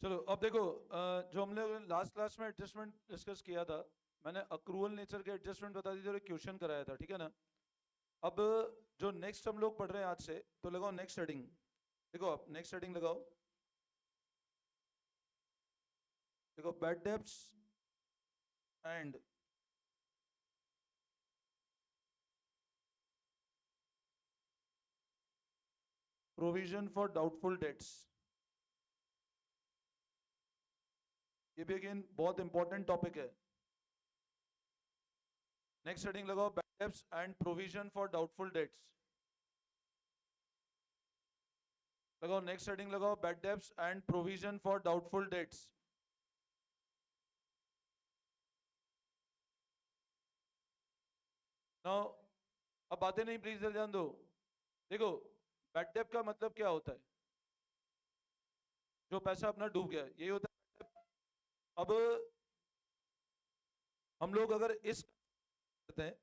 चलो अब देखो, जो हमने लास्ट क्लास में एडजस्टमेंट डिस्कस किया था, मैंने अक्रूवल नेचर के एडजस्टमेंट बता दी थी और एक क्वेश्चन कराया था, ठीक है ना। अब जो नेक्स्ट हम लोग पढ़ रहे हैं आज से, तो लगाओ नेक्स्ट हेडिंग। देखो आप नेक्स्ट हेडिंग लगाओ। देखो, bad debts and provision for doubtful debts. ये भी अगेन बहुत इंपॉर्टेंट टॉपिक है। नेक्स्ट हेडिंग लगाओ, bad debts and provision for doubtful debts. लगाओ नेक्स्ट हेडिंग, लगाओ bad debts and provision for doubtful debts. Now अब बातें नहीं, प्लीज ध्यान दो। देखो, बैड डेब्ट का मतलब क्या होता है? जो पैसा अपना डूब गया, यही होता है bad debt। अब हम लोग अगर इस करते हैं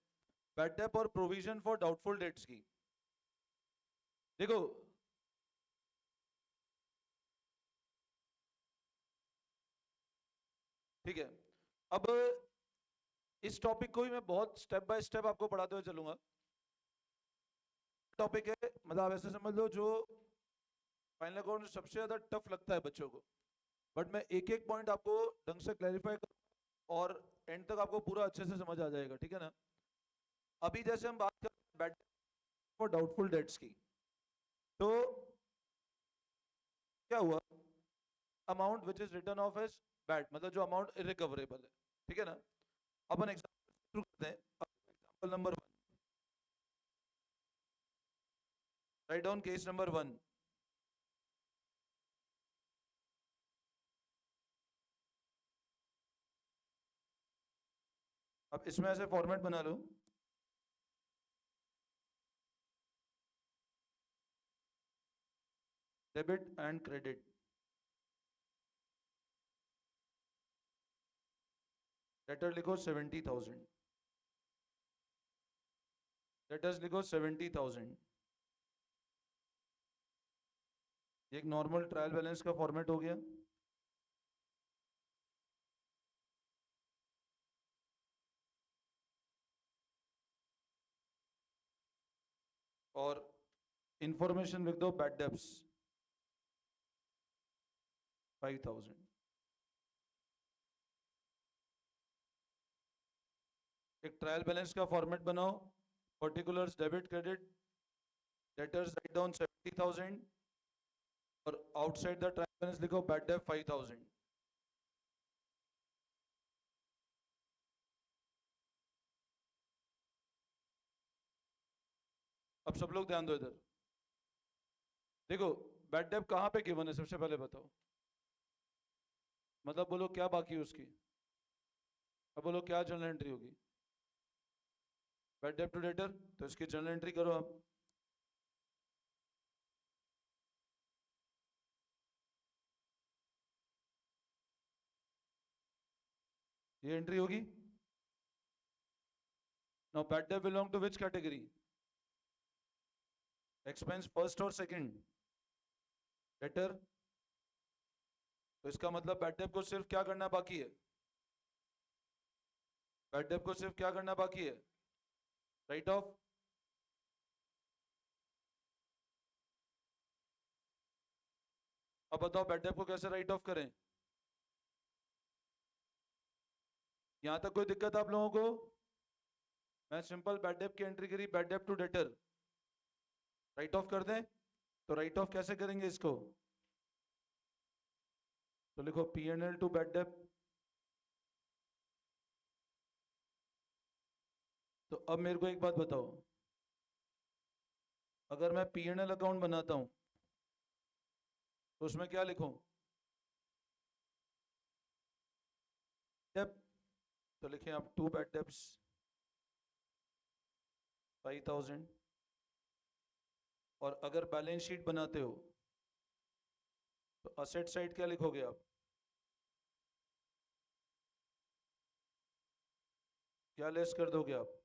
बैड डेब्ट और प्रोविजन फॉर डाउटफुल डेट्स की। देखो, ठीक है। अब इस टॉपिक को ही मैं बहुत स्टेप बाय स्टेप आपको पढ़ाते हुए चलूंगा। टॉपिक है, मतलब आप ऐसे समझ लो, जो फाइनल अकाउंट सबसे ज्यादा टफ लगता है बच्चों को। बट मैं एक एक पॉइंट आपको ढंग से क्लैरिफाई करूंगा और एंड तक आपको पूरा अच्छे से समझ आ जाएगा, ठीक है ना। अभी जैसे हम बात कर रहे हैं बैड फॉर डाउटफुल डेट्स की, तो क्या हुआ? Amount which is return of as bad, मतलब जो अमाउंट इरिकवरेबल है, ठीक है ना। अपन एग्जांपल शुरू करते हैं। Example number one, write down case number one. अब इसमें ऐसे फॉर्मेट बना लो, डेबिट एंड क्रेडिट। डेटर लिखो 70,000। डेटर्स लिखो 70,000। एक नॉर्मल ट्रायल बैलेंस का फॉर्मेट हो गया। और इंफॉर्मेशन लिख दो, बैड डेब्ट्स 5,000। एक ट्रायल बैलेंस का फॉर्मेट बनाओ, particulars debit credit, debtors write down 70,000 और आउटसाइड द ट्रायल बैलेंस लिखो बैड डेब्ट 5,000। अब सब लोग ध्यान दो इधर। देखो, बैड डेब्ट कहाँ पे गिवन है, सबसे पहले बताओ। मतलब बोलो क्या बाकी है उसकी। अब बोलो क्या जर्नल एंट्री होगी? बैड डेब्ट टू डेटर, तो इसकी जर्नल एंट्री करो आप। ये एंट्री होगी। नाउ बैड डेब्ट belong to which category? Expense first और सेकंड? डेटर। तो इसका मतलब बैड डेब्ट को सिर्फ क्या करना बाकी है? बैड डेब्ट को सिर्फ क्या करना बाकी है? Right of. अब बताओ बैड डेब्ट को कैसे राइट ऑफ करें? यहां तक कोई दिक्कत आप लोगों को? मैं सिंपल बैड डेब्ट की एंट्री करी, बैड डेब्ट टू डेटर, राइट ऑफ कर दें। तो राइट ऑफ कैसे करेंगे इसको? तो लिखो P N L to bad डेब्ट। तो अब मेरे को एक बात बताओ, अगर मैं पी एन एल अकाउंट बनाता हूं तो उसमें क्या लिखूं? डेब्ट। तो लिखें आप टू बैड डेब्ट्स 5,000। और अगर बैलेंस शीट बनाते हो तो असेट साइड क्या लिखोगे आप? क्या लेस कर दोगे आप?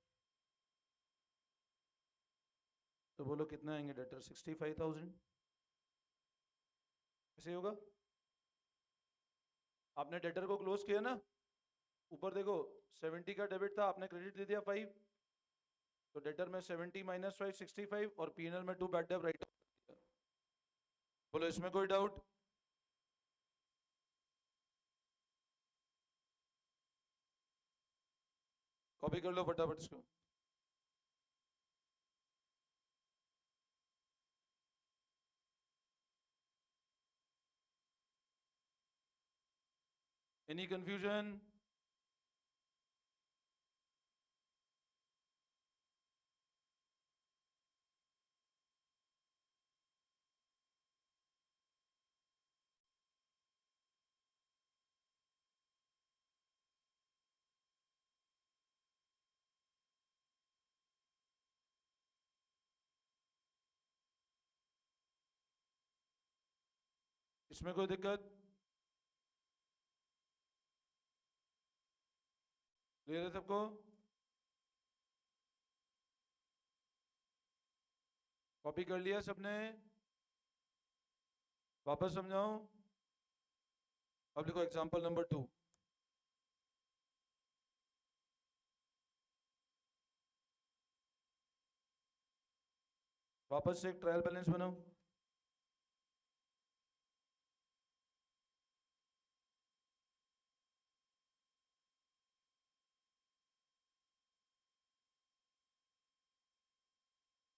तो बोलो कितना आएंगे डेटर? 65,000। ऐसे ही होगा। आपने डेटर को क्लोज किया ना, ऊपर देखो 70 का डेबिट था, आपने क्रेडिट दे दिया 5, तो डेटर में 70 माइनस 5 65 और पीएनएल में 2 बैड डेट राइट। बोलो इसमें कोई डाउट? कॉपी कर लो फटाफट इसको। Any confusion? इसमें कोई दिक्कत? क्लियर है सबको? कॉपी कर लिया सबने? वापस समझाऊं? अब देखो एग्जांपल नंबर 2। वापस से एक ट्रायल बैलेंस बनाओ।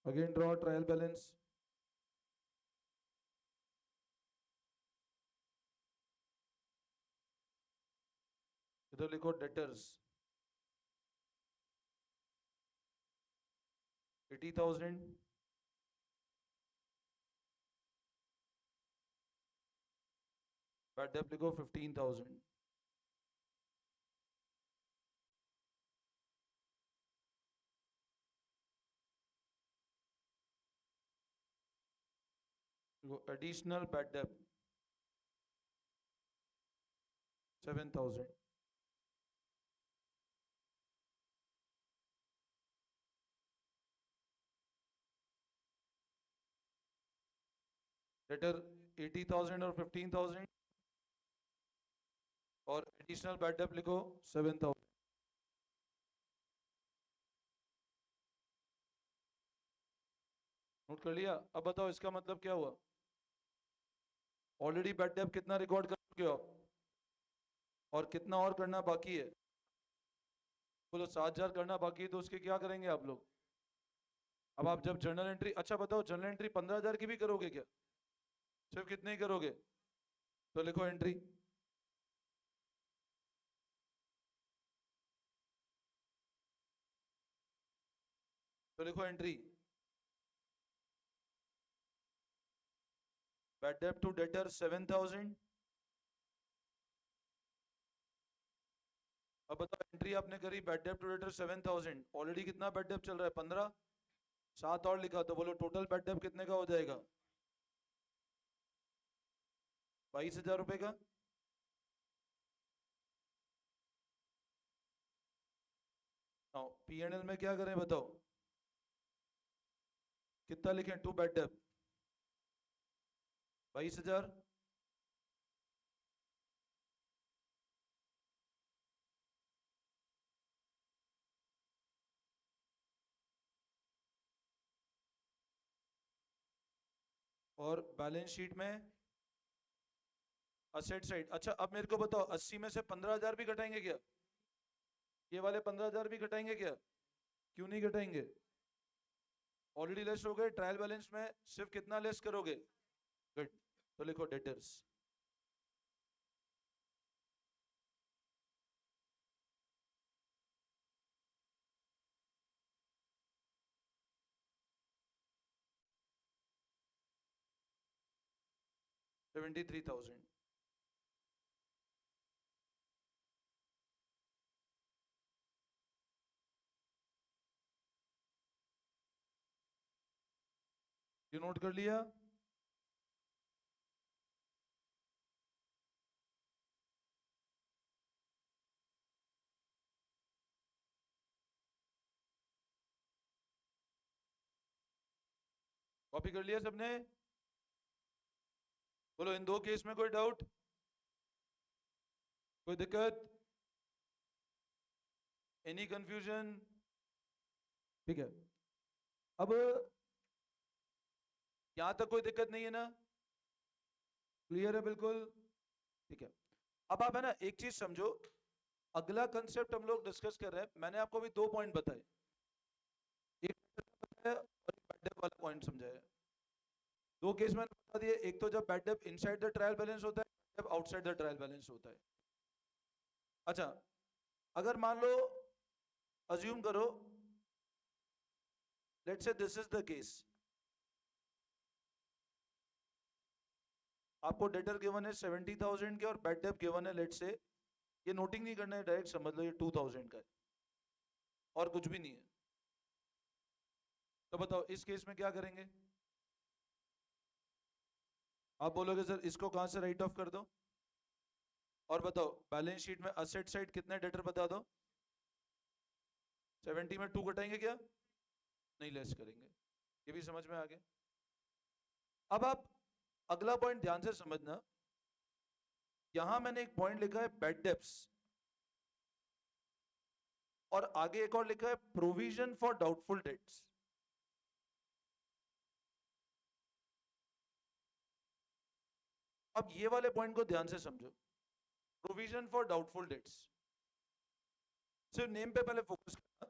Again draw trial balance. इधर लिखो डेटर्स 80,000, बैड डेट लिखो 15,000। Additional bad debt 7,000। डेटर 80,000 और 15,000 और एडिशनल बैड डेट लिखो 7,000। नोट कर लिया? अब बताओ इसका मतलब क्या हुआ? ऑलरेडी बैड डेट कितना रिकॉर्ड कर चुके हो आप, और कितना और करना बाकी है? बोलो 7,000 करना बाकी है, तो उसके क्या करेंगे आप लोग? अब आप जब जर्नल एंट्री, अच्छा बताओ जर्नल एंट्री 15,000 की भी करोगे क्या? सिर्फ कितने ही करोगे? तो लिखो एंट्री। तो लिखो entry bad debt to debtor 7,000। अब बताओ एंट्री आपने करी bad debt to debtor 7,000, already कितना बैड डेट चल रहा है? 15। 7 और लिखा, तो बोलो टोटल बैड डेट कितने का हो जाएगा? 22,000 रुपए का। पीएनएल में क्या करें बताओ? कितना लिखें टू बैड डेट? 22,000। और बैलेंस शीट में असेट साइड। अच्छा अब मेरे को बताओ 80 में से 15,000 भी घटाएंगे क्या? ये वाले 15,000 भी घटाएंगे क्या? क्यों नहीं घटाएंगे? ऑलरेडी लेस हो गए, ट्रायल बैलेंस में सिर्फ कितना लेस करोगे? गुड। तो लिखो डेटर्स 73,000। ये नोट कर लिया? कॉपी कर लिया सबने? बोलो इन दो केस में कोई डाउट? कोई दिक्कत? Any confusion? ठीक है, अब यहां तक कोई दिक्कत नहीं है ना? क्लियर है बिल्कुल? ठीक है, अब आप है ना एक चीज समझो, अगला कंसेप्ट हम लोग डिस्कस कर रहे हैं। मैंने आपको अभी 2 पॉइंट बताए, एक बताया और एक बैड डेप वाला पॉइंट समझाया। 2 केस मैंने बता दिए, एक तो जब bad debt inside the trial balance होता है, जब आउटसाइड द ट्रायल बैलेंस होता है। अच्छा, अगर मान लो, अज्यूम करो, let's say this is the case, आपको डेटर गिवन है 70,000 के और बैड डेप गिवन है, लेट्स से, ये नोटिंग नहीं करना है, डायरेक्ट समझ लो ये 2,000 का है और कुछ भी नहीं है। तो बताओ इस केस में क्या करेंगे? आप बोलोगे सर इसको कहां से राइट ऑफ कर दो, और बताओ बैलेंस शीट में असेट साइड कितने डेटर बता दो। 70 में 2 घटाएंगे क्या? नहीं, लेस करेंगे। ये भी समझ में आ गया? अब आप अगला पॉइंट ध्यान से समझना, यहां मैंने एक पॉइंट लिखा है बैड डेप्स, और आगे एक और लिखा है प्रोविजन फॉर डाउटफुल डेट्स। अब ये वाले पॉइंट को ध्यान से समझो, प्रोविजन फॉर डाउटफुल डेट्स, सिर्फ नेम पे पहले फोकस करना।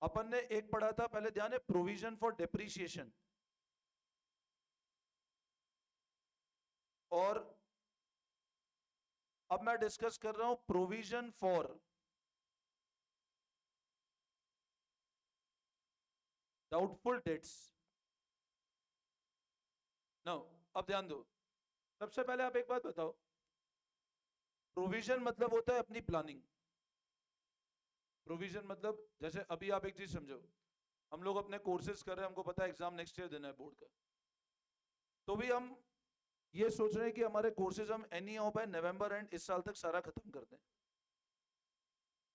अपन ने एक पढ़ा था पहले, ध्यान है, प्रोविजन फॉर डेप्रीशिएशन, और अब मैं डिस्कस कर रहा हूं provision for doubtful debts. Now अब ध्यान दो, सबसे पहले आप एक बात बताओ, प्रोविजन मतलब होता है अपनी प्लानिंग। प्रोविजन मतलब, जैसे अभी आप एक चीज समझो, हम लोग अपने कोर्सेज कर रहे हैं, हमको पता है एग्जाम नेक्स्ट ईयर देना है बोर्ड का, तो भी हम ये सोच रहे हैं कि हमारे कोर्सेज हम एनी हो पाए नवंबर एंड इस साल तक सारा खत्म कर दें।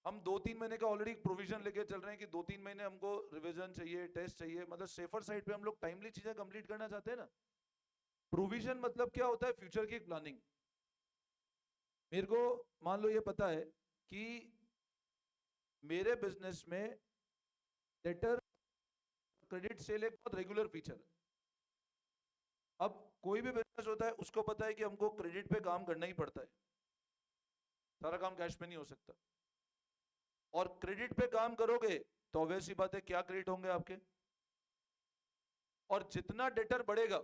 हम 2-3 महीने का ऑलरेडी प्रोविजन लेके चल रहे हैं कि 2-3 महीने हमको रिवीजन चाहिए, टेस्ट चाहिए, मतलब सेफर साइड पे हम लोग टाइमली चीजें कंप्लीट करना चाहते हैं ना। प्रोविजन मतलब क्या होता है? फ्यूचर की प्लानिंग। मेरे को मान लो ये पता है कि मेरे बिजनेस में डेटर क्रेडिट सेल एक बहुत रेगुलर फीचर है। अब कोई भी बिजनेस होता है उसको पता है कि हमको क्रेडिट पे काम करना ही पड़ता है, सारा काम कैश पे नहीं हो सकता। और क्रेडिट पे काम करोगे तो ऑब्वियस सी बात है, क्या क्रेडिट होंगे आपके, और जितना डेटर बढ़ेगा,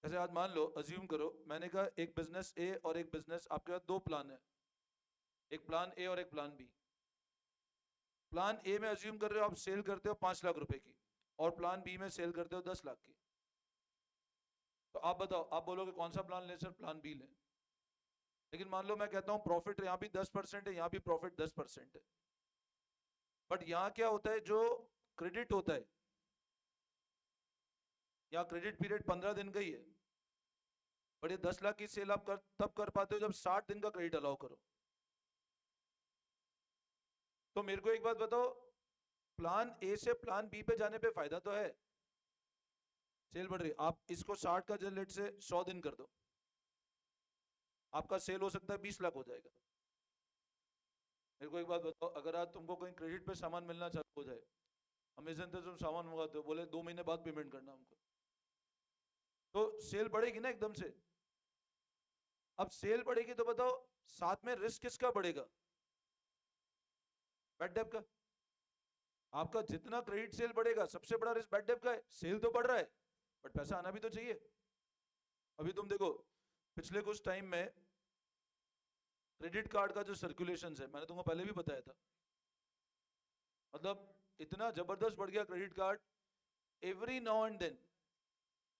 जैसे आज मान लो, अज्यूम करो, मैंने कहा एक बिजनेस ए और एक बिजनेस, आपके पास 2 प्लान है, एक प्लान ए और एक प्लान बी। प्लान ए में अज्यूम कर रहे हो आप सेल करते हो 5 लाख रुपए की, और प्लान बी में सेल करते हो 10 लाख की। तो आप बताओ, आप बोलोगे कौन सा प्लान ले सर? प्लान बी लें। लेकिन मान लो मैं कहता हूं प्रॉफिट यहाँ भी 10% है, यहाँ भी प्रॉफिट 10% है, बट यहाँ क्या होता है, जो क्रेडिट होता है, यहाँ क्रेडिट पीरियड 15 दिन का ही है, बट ये 10 लाख की सेल आप तब कर पाते हो जब 60 दिन का क्रेडिट अलाउ करो। तो मेरे को एक बात बताओ, प्लान ए से प्लान बी पे जाने पे फायदा तो है, सेल बढ़ रही, आप इसको 60 का जनरेट से 100 दिन कर दो, आपका सेल हो सकता है 20 लाख हो जाएगा। मेरे को एक बात बताओ, अगर आज तुमको कहीं क्रेडिट पे सामान मिलना चालू हो जाए, अमेजन से तुम सामान मंगाते हो, बोले 2 महीने बाद पेमेंट करना हमको, तो सेल बढ़ेगी ना एकदम से। अब सेल बढ़ेगी तो बताओ, साथ में रिस्क किसका बढ़ेगा? बैड डेप का। आपका जितना क्रेडिट सेल बढ़ेगा, सबसे बड़ा रिस्क बैड डेप का है। सेल तो बढ़ रहा है, बट पैसा आना भी तो चाहिए। अभी तुम देखो, पिछले कुछ टाइम में क्रेडिट कार्ड का जो सर्कुलेशन है, मैंने तुमको पहले भी बताया था, मतलब इतना जबरदस्त बढ़ गया credit card, every now and then,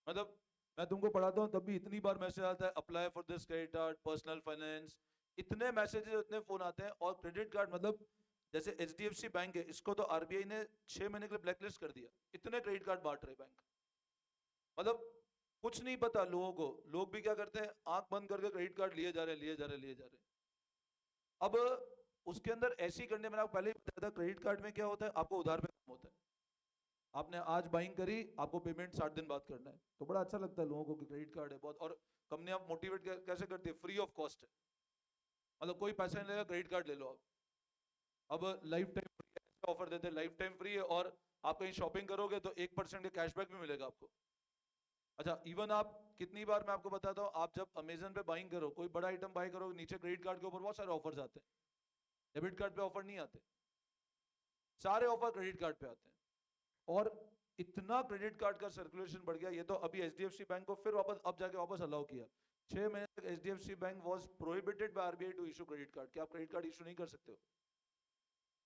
मतलब मैं तुमको पढ़ाता हूँ तब भी इतनी बार मैसेज आता है, apply for this credit card, personal finance, इतने मैसेजेस, इतने फोन आते हैं। और क्रेडिट कार्ड मतलब, जैसे एचडीएफसी बैंक है, इसको तो आरबीआई ने 6 महीने के लिए ब्लैकलिस्ट कर दिया, इतने क्रेडिट कार्ड बांट रहे बैंक। मतलब कुछ नहीं पता लोगों को, लोग भी क्या करते हैं, आंख बंद करके क्रेडिट कार्ड लिए जा रहे हैं, लिए जा रहे हैं, लिए जा रहे हैं। अब उसके अंदर ऐसी करने, मैंने आपको पहले ही बताया था, क्रेडिट कार्ड में क्या होता है, आपको उधार पे काम होता है। आपने आज बाइंग करी, आपको पेमेंट 60 दिन बाद करना है, तो बड़ा अच्छा लगता है लोगों को कि क्रेडिट कार्ड है बहुत, और कंपनियां मोटिवेट कैसे करती है, फ्री ऑफ कॉस्ट है। मतलब कोई पैसा नहीं लेगा, क्रेडिट कार्ड ले लो आप। अब लाइफ टाइम फ्री ऑफर देते हैं, लाइफ टाइम फ्री है, और आप कहीं शॉपिंग करोगे तो 1% का कैशबैक भी मिलेगा आपको। अच्छा, इवन आप कितनी बार मैं आपको बताता हूँ, आप जब अमेजन पे बाइंग करो, कोई बड़ा आइटम बाई करो, नीचे क्रेडिट कार्ड के ऊपर बहुत सारे ऑफर्स आते हैं। डेबिट कार्ड पे ऑफर नहीं आते, सारे ऑफर क्रेडिट कार्ड पे आते हैं। और इतना क्रेडिट कार्ड का सर्कुलेशन बढ़ गया, ये तो अभी एचडीएफसी बैंक को फिर वापस अब जाके वापस अलाउ किया। 6 महीने तक HDFC bank was prohibited by RBI to issue credit card, कि आप क्रेडिट कार्ड इशू नहीं कर सकते हो।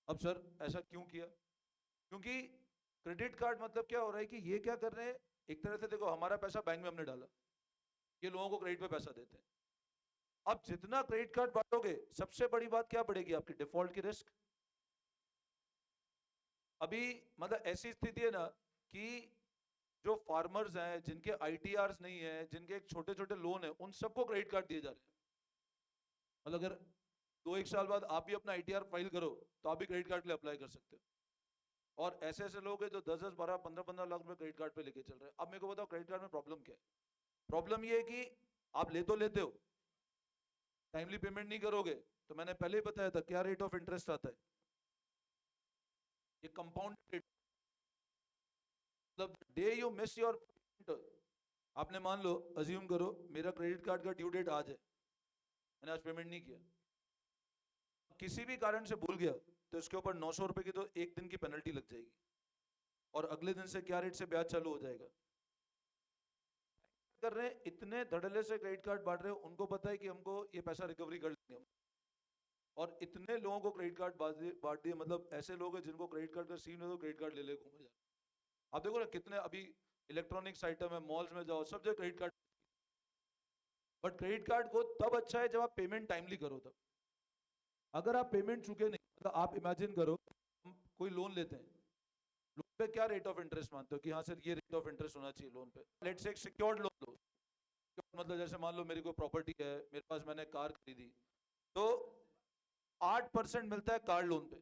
अब सर ऐसा क्यों किया? क्योंकि क्रेडिट कार्ड मतलब क्या हो रहा है कि ये क्या कर रहे हैं, एक तरह से देखो हमारा पैसा बैंक में हमने डाला, ये लोगों को क्रेडिट पे पैसा देते हैं। अब जितना क्रेडिट कार्ड बांटोगे, सबसे बड़ी बात क्या बढ़ेगी, आपकी डिफॉल्ट की रिस्क। अभी मतलब ऐसी स्थिति है ना कि जो फार्मर्स हैं, जिनके आईटीआर्स नहीं है, जिनके छोटे छोटे लोन है, उन सबको क्रेडिट कार्ड दिए जा रहे हैं। मतलब अगर 2-1 साल बाद आप भी अपना आईटीआर फाइल करो तो आप भी क्रेडिट कार्ड के लिए अप्लाई कर सकते हो। और ऐसे ऐसे लोग हैं जो 10-10, 12, 15-15 लाख रुपए क्रेडिट कार्ड पे लेके चल रहे हैं। अब मेरे को बताओ क्रेडिट कार्ड में प्रॉब्लम क्या है? प्रॉब्लम ये है कि आप ले तो लेते हो, टाइमली पेमेंट नहीं करोगे तो मैंने पहले ही बताया था क्या रेट ऑफ इंटरेस्ट आता है, ये कंपाउंड रेट। मतलब डे यू मिस योर, आपने मान लो अज्यूम करो मेरा क्रेडिट कार्ड का ड्यू डेट आज है, मैंने आज पेमेंट नहीं किया, किसी भी कारण से भूल गया, तो इसके ऊपर 900 रुपए की तो एक दिन की पेनल्टी लग जाएगी, और अगले दिन से क्या रेट से ब्याज चालू हो जाएगा। कर रहे हैं इतने धड़ल्ले से क्रेडिट कार्ड बांट रहे हो, उनको पता है कि हमको ये पैसा रिकवरी कर लेंगे हम। और इतने लोगों को क्रेडिट कार्ड बांट दिए, मतलब ऐसे लोग हैं जिनको क्रेडिट कार्ड का सीन है तो क्रेडिट कार्ड ले ले घूमे जा। आप देखो ना कितने अभी इलेक्ट्रॉनिक्स आइटम है, मॉल्स में जाओ सब जगह credit card. But credit card को तब अच्छा है जब आप पेमेंट टाइमली करो तब। अगर आप पेमेंट चुके नहीं, मतलब आप इमेजिन करो हम कोई लोन लेते हैं, लोन पे क्या रेट ऑफ इंटरेस्ट मानते हो कि हाँ सर ये रेट ऑफ इंटरेस्ट होना चाहिए लोन पे? लेट्स से एक सिक्योर्ड लोन लो, मतलब जैसे मान लो मेरी कोई प्रॉपर्टी है, मेरे पास मैंने कार खरीदी, तो 8% मिलता है कार लोन पे।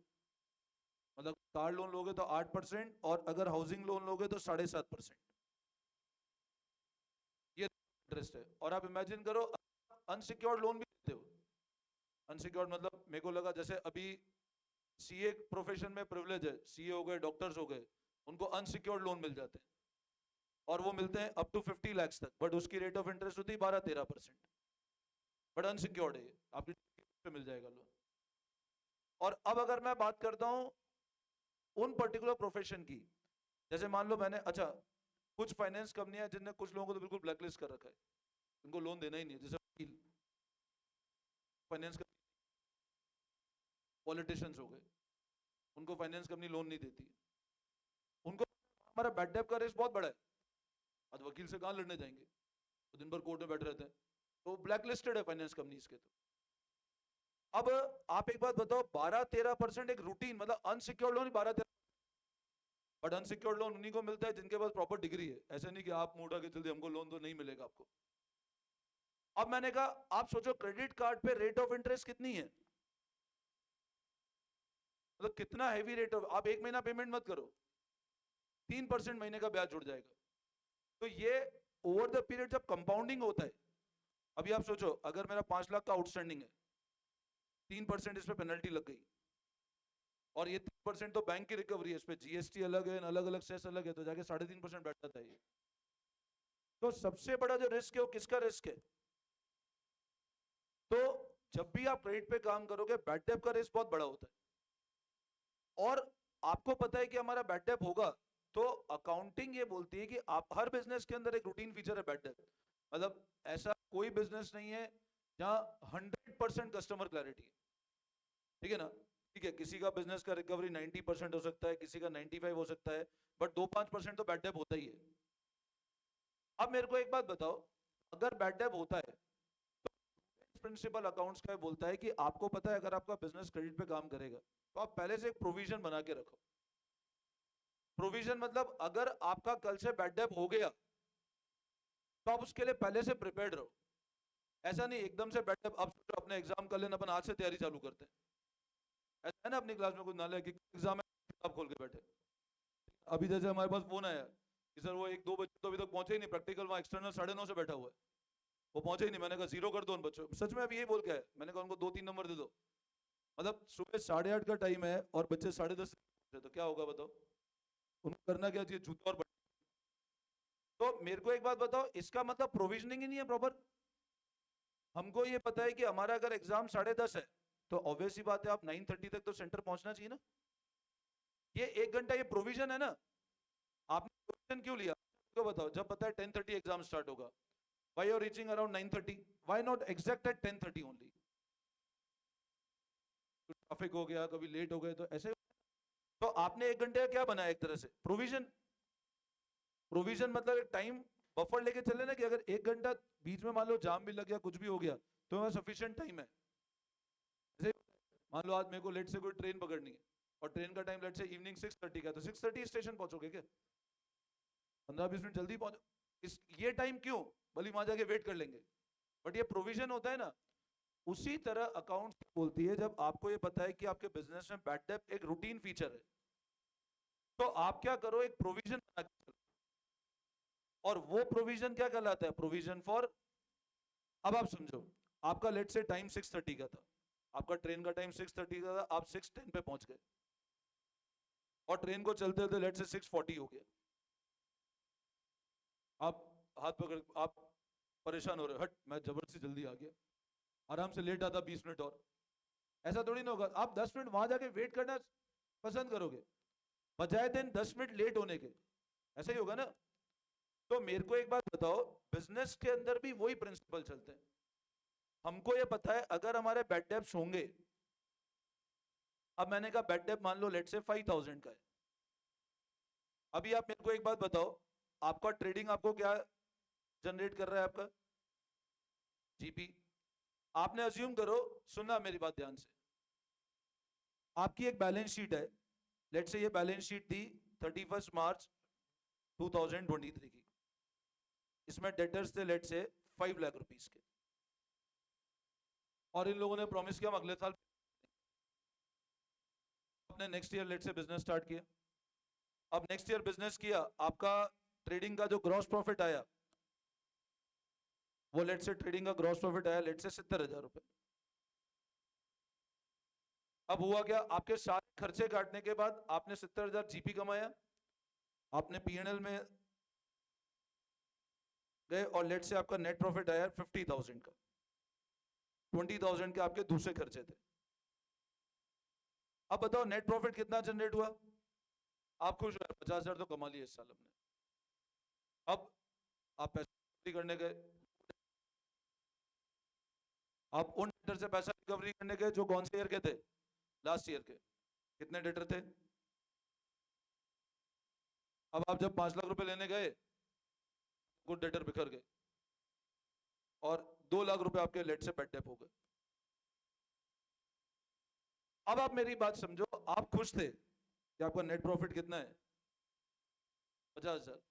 मतलब कार लोन लोगे तो 8%, और अगर हाउसिंग लोन लोगे तो 7.5%, ये इंटरेस्ट है। और आप इमेजिन करो अनसिक्योर्ड लोन भी लेते हो। अनसिक्योर्ड मतलब मेरे को लगा जैसे अभी सीए प्रोफेशन में प्रिविलेज है, सीए हो गए, डॉक्टर्स हो गए, उनको अनसिक्योर्ड लोन मिल जाते हैं, और वो मिलते हैं अप टू 50 लाख तक, बट उसकी रेट ऑफ इंटरेस्ट होती है 12-13%। बट अनसिक्योर्ड है, आपकी पे मिल जाएगा लोन। और अब अगर मैं बात करता हूं उन पर्टिकुलर प्रोफेशन की, जैसे मान लो मैंने, अच्छा कुछ फाइनेंस कंपनियां जिनने कुछ लोगों को तो बिल्कुल ब्लैकलिस्ट कर रखा है, उनको लोन देना ही नहीं है, जैसे फाइनेंस, पॉलिटिशियंस हो गए, उनको फाइनेंस कंपनी लोन नहीं देती। उनको हमारा बैड डेट का रिस्क बहुत बड़ा है, आज वकील से कहां लड़ने जाएंगे, तो दिन भर कोर्ट में बैठे रहते हैं, तो ब्लैक लिस्टेड है फाइनेंस कंपनीज के। तो अब आप एक बात बताओ, 12-13% एक रूटीन, मतलब unsecured loan 12-13, but unsecured loan उन्हीं को मिलता है जिनके पास प्रॉपर डिग्री है। ऐसे नहीं कि आप मुंह उठा के चल दिए हमको लोन तो नहीं मिलेगा आपको। अब मैंने कहा आप सोचो क्रेडिट कार्ड पे रेट ऑफ इंटरेस्ट कितनी है, मतलब कितना हैवी रेट ऑफ, आप एक महीना पेमेंट मत करो, 3% महीने का ब्याज जुड़ जाएगा। तो ये ओवर द पीरियड जब कंपाउंडिंग होता है, अभी आप सोचो अगर मेरा 5 लाख का आउटस्टैंडिंग है, 3% इस पे पेनल्टी लग गई, और ये 3% तो बैंक की रिकवरी है, इस पे जीएसटी अलग है, अलग अलग सेस अलग है, तो जाके 3.5% बैठ जाता है ये। तो सबसे बड़ा जो रिस्क है वो किसका रिस्क है? तो जब भी आप क्रेडिट पे काम करोगे, बैड डेट का रिस्क बहुत बड़ा होता है। और आपको पता है कि हमारा बैड डेट होगा, तो अकाउंटिंग ये बोलती है कि आप हर बिजनेस के अंदर एक रूटीन फीचर है बैड डेट। मतलब ऐसा कोई बिजनेस नहीं है जहां 100% कस्टमर क्लैरिटी है, ठीक है ना? ठीक है, किसी का बिजनेस का रिकवरी 90% हो सकता है, किसी का 95 हो सकता है, बट 2-5% तो बैड डेट होता ही है। अब मेरे को एक बात बताओ, अगर बैड डेट होता है, प्रिंसिपल अकाउंट्स का बोलता है कि आपको पता है अगर आपका बिजनेस क्रेडिट पे काम करेगा तो आप पहले से एक प्रोविजन बना के रखो। प्रोविजन मतलब अगर आपका कल से बैड डेट हो गया तो आप उसके लिए पहले से प्रिपेयर्ड रहो। ऐसा नहीं एकदम से बैड डेट, अब सोचो अपने एग्जाम कर लेना, अपन आज से तैयारी चालू करते हैं। ऐसा है ना अपनी क्लास में कुछ नाले कि एग्जाम है किताब खोल के बैठे। अभी जैसे हमारे पास फोन आया कि सर वो 1-2 बजे तो अभी तक पहुंचे ही नहीं, प्रैक्टिकल वहां एक्सटर्नल 9:30 से बैठा हुआ है। वो पहुंचे ही नहीं। मैंने कहा 0 कर दो उन बच्चों, सच में अभी यही बोल के आए। मैंने कहा उनको 2-3 नंबर दे दो। मतलब सुबह 8:30 का टाइम है और बच्चे 10:30, तो क्या होगा बताओ? उनको करना क्या चाहिए? जूता और बटन। तो मेरे को एक बात बताओ, इसका मतलब प्रोविजनिंग ही नहीं है प्रॉपर। हमको ये पता है कि हमारा अगर एग्जाम 10:30 है तो ऑब्वियस ही बात है आप 9:30 तक तो सेंटर पहुंचना चाहिए ना। ये 1 घंटा ये प्रोविजन है ना। आपने प्रोविजन क्यों लिया? तो बताओ, जब पता है 10:30 एग्जाम स्टार्ट होगा, why you are reaching around 9:30? why not exact at 10:30 only? Traffic हो गया, कभी लेट हो गए तो ऐसे। तो आपने 1 घंटे का क्या बनाया? एक तरह से प्रोविजन। प्रोविजन मतलब एक टाइम बफर लेके चले ना, कि अगर 1 घंटा बीच में मान लो जाम भी लग गया, कुछ भी हो गया, तो मेरे सफिशिएंट टाइम है। जैसे मान लो आज मेरे को लेट से कोई ट्रेन पकड़नी है और ट्रेन का टाइम लेट से इवनिंग 6:30 का, तो 6:30 स्टेशन पहुंचोगे क्या? 15-20 मिनट जल्दी पहुंचो। ये टाइम क्यों? भले वहां जाके वेट कर लेंगे, बट ये प्रोविजन होता है ना। उसी तरह अकाउंट बोलती है, जब आपको ये पता है कि आपके बिजनेस में बैड डेब्ट एक रूटीन फीचर है, तो आप क्या करो, एक प्रोविजन बना के चलो। और वो प्रोविजन क्या कहलाता है? Provision for. अब आप समझो, आपका लेट से टाइम 6:30 का था, आपका ट्रेन का टाइम 6:30 का था, आप 6:10 पे पहुंच गए और ट्रेन को चलते चलते लेट से 6:40 हो गया। आप हाथ पकड़, आप परेशान हो रहे हो, हट मैं जबरदस्ती जल्दी आ गया, आराम से लेट आता 20 मिनट और। ऐसा थोड़ी ना होगा। आप 10 मिनट वहां जाके वेट करना पसंद करोगे बजाय दिन 10 मिनट लेट होने के। ऐसा ही होगा ना। तो मेरे को एक बात बताओ, बिजनेस के अंदर भी वही प्रिंसिपल चलते हैं। हमको ये पता है अगर हमारे बैड डेब्ट्स होंगे, अब मैंने कहा बैड डेब्ट मान लो लेट से 5,000 का है। अभी आप मेरे को एक बात बताओ, आपका ट्रेडिंग आपको क्या जनरेट कर रहा है? आपका जीपी। आपने अज्यूम करो, सुनना मेरी बात ध्यान से, आपकी एक बैलेंस शीट है। लेट से ये बैलेंस शीट थी 31 मार्च 2023 की। इसमें डेटर्स थे लेट से 5 लाख रुपीस के, और इन लोगों ने प्रॉमिस किया हम अगले साल अपने नेक्स्ट ईयर लेट से बिजनेस स्टार्ट किया। अब नेक्स्ट ईयर बिजनेस किया, आपका ट्रेडिंग का जो ग्रॉस प्रॉफिट आया, वो लेट से ट्रेडिंग का ग्रॉस प्रॉफिट आया लेट से 70,000 रुपए। अब हुआ क्या? आपके सारे खर्चे काटने के बाद आपने 70,000 जीपी कमाया, आपने पीएनएल में गए और लेट से आपका नेट प्रॉफिट आया 50,000 का। 20,000 के आपके दूसरे खर्चे थे। अब बताओ नेट प्रॉफिट कितना जनरेट हुआ? आप खुश हो? 50,000 तो कमा लिए इस साल हमने। अब आप पैसा करने गए, आप उन डेटर से पैसा रिकवरी करने गए जो कौन से ईयर के थे? लास्ट ईयर के। कितने डेटर थे? अब आप जब 5 लाख रुपए लेने गए, कुछ डेटर बिखर गए और 2 लाख रुपए आपके लेट से बेड डेप हो गए। अब आप मेरी बात समझो, आप खुश थे कि आपका नेट प्रॉफिट कितना है? 50,000।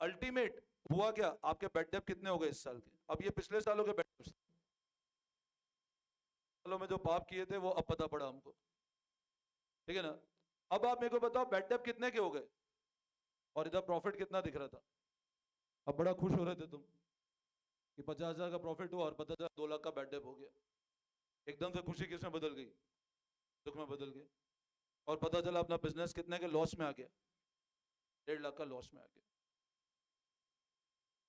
अल्टीमेट हुआ क्या? आपके बेड डेप कितने हो गए इस साल के? अब ये पिछले सालों के बेड डेप, सालों में जो पाप किए थे वो अब पता पड़ा हमको, ठीक है ना। अब आप मेरे को बताओ बेड डेप कितने के हो गए और इधर प्रॉफिट कितना दिख रहा था? अब बड़ा खुश हो रहे थे तुम कि 50,000 का प्रॉफिट हुआ और पता चला 2 लाख का बेड डेप हो गया। एकदम से खुशी किसमें बदल गई? दुख में बदल गई। और पता चला अपना बिजनेस कितने के लॉस में आ गया? 1.5 लाख का लॉस में आ गया।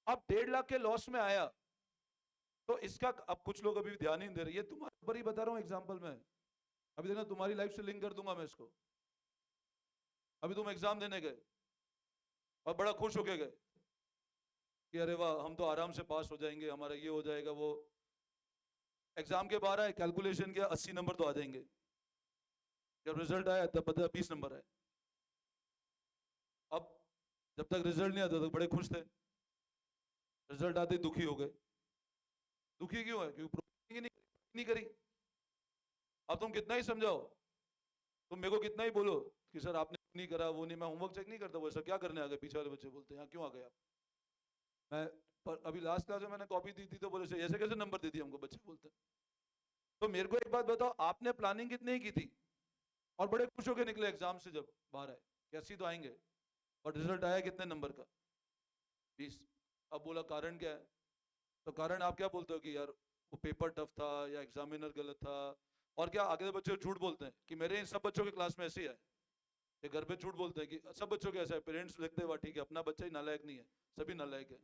अब 1.5 लाख के लॉस में आया तो इसका, अब कुछ लोग अभी ध्यान ही नहीं दे रहे, ये तुम्हारे ऊपर ही बता रहा हूं एग्जाम्पल में। अभी देखना तुम्हारी लाइफ से लिंक कर दूंगा मैं इसको। अभी तुम एग्जाम देने गए और बड़ा खुश होके गए कि अरे वाह हम तो आराम से पास हो जाएंगे, हमारा ये हो जाएगा वो। एग्जाम के बाहर आए, कैलकुलेशन किया, 80 नंबर तो आ जाएंगे। जब रिजल्ट आया तब पता 20 नंबर आए। अब जब तक रिजल्ट नहीं आता तक बड़े खुश थे, रिजल्ट आते ही दुखी हो गए। दुखी क्यों है? क्योंकि प्रोग्रामिंग नहीं करी। अब तुम कितना ही समझाओ, तुम मेरे को कितना ही बोलो कि सर आपने नहीं करा, वो नहीं, मैं होमवर्क चेक नहीं करता, वो सर क्या करने आ गए? पीछे वाले बच्चे बोलते हैं यहाँ क्यों आ गए आप? मैं पर अभी लास्ट क्लास में मैंने कॉपी दी थी तो बोले सर ऐसे कैसे नंबर दे दिए हमको, बच्चे बोलते हैं। तो मेरे को एक बात बताओ, आपने प्लानिंग कितनी ही की थी और बड़े खुश होकर निकले एग्जाम से, जब बाहर आए कैसी तो आएंगे, और रिजल्ट आया कितने नंबर का? 20। अब बोला कारण क्या है? तो कारण आप क्या बोलते हो कि यार वो पेपर टफ था या एग्जामिनर गलत था, और क्या आगे बच्चे झूठ बोलते हैं कि मेरे इन सब बच्चों की क्लास में ऐसे ही है, ये घर पे झूठ बोलते हैं कि सब बच्चों के ऐसा है, पेरेंट्स लिखते हैं वाह ठीक है, अपना बच्चा ही नालायक नहीं है, सभी नालायक है।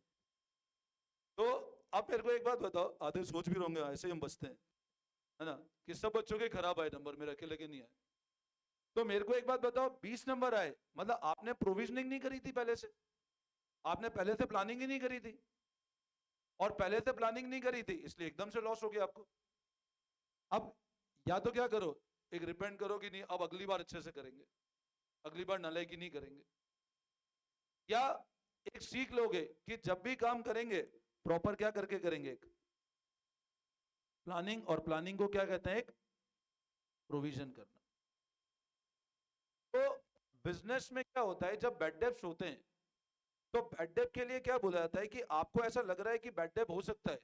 तो आप मेरे को एक बात बताओ, आधे सोच भी होंगे ऐसे ही हम बचते हैं, है ना, कि सब बच्चों के खराब आए नंबर, मेरे अकेले के नहीं आए। तो मेरे को एक बात बताओ, 20 नंबर आए, मतलब आपने प्रोविजनिंग नहीं करी थी पहले से, आपने पहले से प्लानिंग ही नहीं करी थी, और पहले से प्लानिंग नहीं करी थी इसलिए एकदम से लॉस हो गया आपको। अब या तो क्या करो, एक रिपेंट करो कि नहीं अब अगली बार अच्छे से करेंगे, अगली बार नालायकी नहीं करेंगे, या एक सीख लोगे कि जब भी काम करेंगे प्रॉपर क्या करके करेंगे, एक प्लानिंग, और प्लानिंग को क्या कहते हैं, एक प्रोविजन करना। तो बिजनेस में क्या होता है, जब बैड डेब्ट्स होते हैं तो बैड डेब्ट के लिए क्या बोला जाता है कि आपको ऐसा लग रहा है कि बैड डेब्ट हो सकता है,